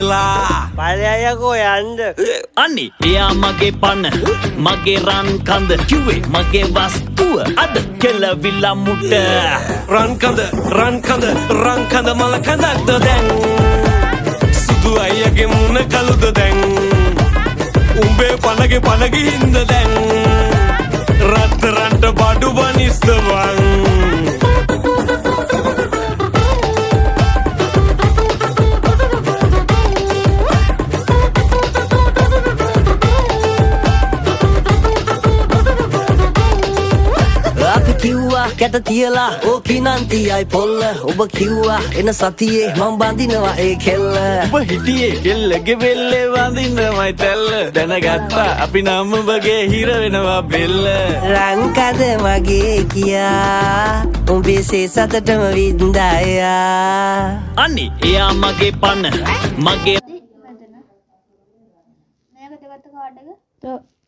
පලයකෝ යන්ද අනි එයා මගේ පන මගේ රන් කඳ කිව්වේ මගේ වස්තුව අද කෙලවිලා මුට රන් කඳ මල කඳක්ද දැන් සුදු අයියගේ මුණ කළුද දැන් උඹේ පනගේ හින්ද දැන් රත්තරන්ට බඩු බනිස්තවන් කිව්වා කැට තියලා ඕකී නන්තියයි පොල්ල ඔබ කිව්වා එන සතියේ මම බඳිනවා ඒ කෙල්ල ඔබ හිටියේ කෙල්ලගේ වෙල්ලේ වඳින්නමයි තැල්ල දැනගත්තා අපි නම් ඔබගේ හිර වෙනවා බෙල්ල රංකද මගේ කියා උඹේ සතටම වින්දායා අනි එයා මගේ පන මගේ නැගට ගත්ත කාඩ් එක